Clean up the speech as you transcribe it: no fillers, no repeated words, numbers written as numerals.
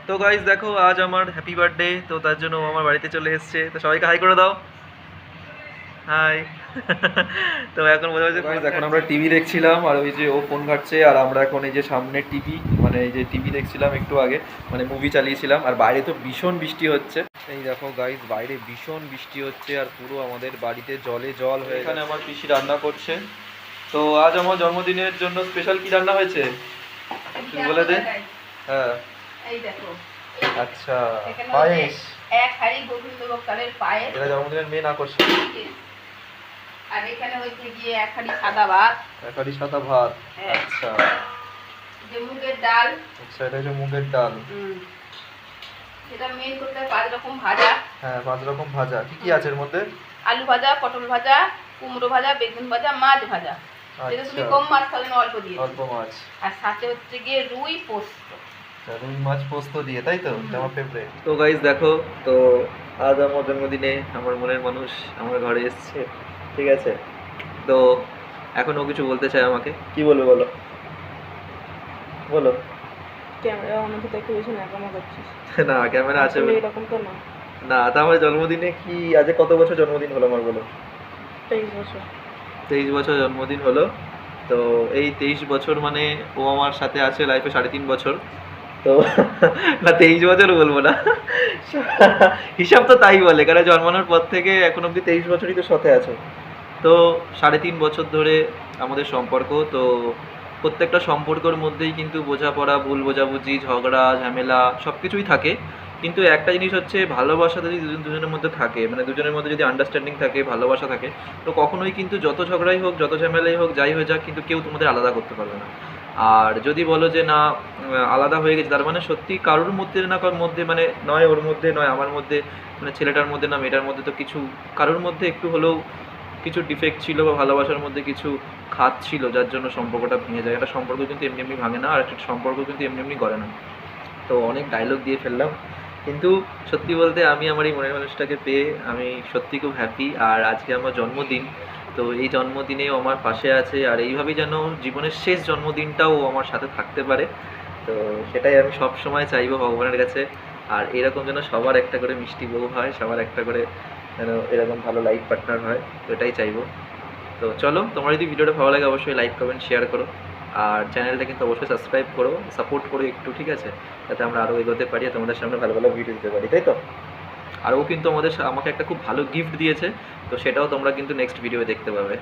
তো গাইস দেখো আজ আমার হ্যাপি বার্থডে, তো তার জন্য ও আমার বাড়িতে চলে এসেছে। তো সবাইকে হাই করে দাও। হাই। তো এখন বোঝা যাচ্ছে গাইস, এখন আমরা টিভি দেখছিলাম আর ওই যে ও ফোন ঘাটছে আর আমরা এখন এই যে সামনে টিভি, মানে এই যে টিভি দেখছিলাম একটু আগে, মানে মুভি চালিয়েছিলাম। আর বাইরে তো ভীষণ বৃষ্টি হচ্ছে। এই দেখো গাইস, বাইরে ভীষণ বৃষ্টি হচ্ছে আর পুরো আমাদের বাড়িতে জলে জল হয়ে এখানে আমার পিসি রান্না করছে। তো আজ আমার জন্মদিনের জন্য স্পেশাল কি রান্না হয়েছে তুমি বলে দে। হ্যাঁ, এই দেখো আচ্ছা, এখানে পায়েস। এক হাঁড়ি গোবিন্দভোগ চালের পায়েস, এটা জন্মদিনের মেন আকর্ষণ। আর এখানে হচ্ছে গিয়ে এক হাঁড়ি সাদা ভাত, এক হাঁড়ি সাদা ভাত। হ্যাঁ। আচ্ছা যে মুগের ডাল, আচ্ছা, এটা হচ্ছে মুগের ডাল। সেটা মেন করতে হয় 5 রকম ভাজা। হ্যাঁ, 5 রকম ভাজা। কি কি আছে এর মধ্যে? আলু ভাজা, পটল ভাজা, কুমড়ো ভাজা, বেগুন ভাজা, মাছ ভাজা। যেটা তুমি কম মাছ খাবে না, অল্প দিয়ে, অল্প মাছ। আর সাথে হচ্ছে গিয়ে রুই পোস্ত। রুই মাছ পোস্ত দিয়ে, তাই তো? এটা আমার ফেভারিট। তো গাইস দেখো, তো আজ আমার জন্মদিনে আমার মনের মানুষ আমার ঘরে এসেছে, ঠিক আছে? তো এখন ও কিছু বলতে চায় আমাকে। কি বলবে বলো, বলো। ক্যামেরা আমাকে দেখে বেশি ন্যাকামো করছিস। না, ক্যামেরা আছে। এরকম তো না। না, তা আমার জন্মদিনে কি আজ কত বছর জন্মদিন হলো আমার, বলো? 23 বছর। 23 বছর জন্মদিন হলো। তো এই 23 বছর মানে ও আমার সাথে আছে লাইফে 3.5 বছর। তো না, 23 বছর বলবো না, হিসাব তো তাই বলে, কারণ জন্মানোর পর থেকে এখন অবধি 23 বছরই তো সাথে আছে। তো 3.5 বছর ধরে আমাদের সম্পর্ক। তো প্রত্যেকটা সম্পর্কের মধ্যেই কিন্তু বোঝাপড়া, ভুল বোঝাবুঝি, ঝগড়া ঝামেলা সব কিছুই থাকে। কিন্তু একটা জিনিস হচ্ছে, ভালোবাসা যদি দুজনের মধ্যে থাকে, মানে দুজনের মধ্যে যদি আন্ডারস্ট্যান্ডিং থাকে, ভালোবাসা থাকে, তো কখনোই কিন্তু যত ঝগড়াই হোক, যত ঝামেলাই হোক, যাই হয়ে যাক, কিন্তু কেউ তোমাদের আলাদা করতে পারবে না। আর যদি বলো যে না, আলাদা হয়ে গেছে, তার মানে সত্যি কারোর মধ্যে না কারোর মধ্যে, মানে নয় ওর মধ্যে, নয় আমার মধ্যে, মানে ছেলেটার মধ্যে না মেয়েটার মধ্যে, তো কিছু কারোর মধ্যে একটু হলেও কিছু ডিফেক্ট ছিল বা ভালোবাসার মধ্যে কিছু খাত ছিল, যার জন্য সম্পর্কটা ভেঙে যায়। একটা সম্পর্ক কিন্তু এমনি এমনি ভাঙে না, আর একটা সম্পর্ক কিন্তু এমনি এমনি গড়ে না। তো অনেক ডায়লগ দিয়ে ফেললাম, কিন্তু সত্যি বলতে আমি আমার এই মনের মানুষটাকে পেয়ে আমি সত্যি খুব হ্যাপি। আর আজকে আমার জন্মদিন, তো এই জন্মদিনেও আমার পাশে আছে, আর এইভাবেই যেন জীবনের শেষ জন্মদিনটাও আমার সাথে থাকতে পারে। তো সেটাই আমি সব সময় চাইবো ভগবানের কাছে। আর এরকম যেন সবার একটা করে মিষ্টি বউ হয়, সবার একটা করে যেন এরকম ভালো লাইফ পার্টনার হয়, তো এটাই চাইবো। তো চলো, তোমার যদি ভিডিওটা ভালো লাগে অবশ্যই লাইক কমেন্ট শেয়ার করো, আর চ্যানেলটা কিন্তু অবশ্যই সাবস্ক্রাইব করো, সাপোর্ট করো একটু, ঠিক আছে? যাতে আমরা আরও এগোতে পারি আর তোমাদের সামনে ভালো ভালো ভিডিও দিতে পারি, তাই তো? আর ও কিন্তু আমাকে একটা খুব ভালো গিফট দিয়েছে, তো সেটাও তোমরা কিন্তু নেক্সট ভিডিও দেখতে পাবে।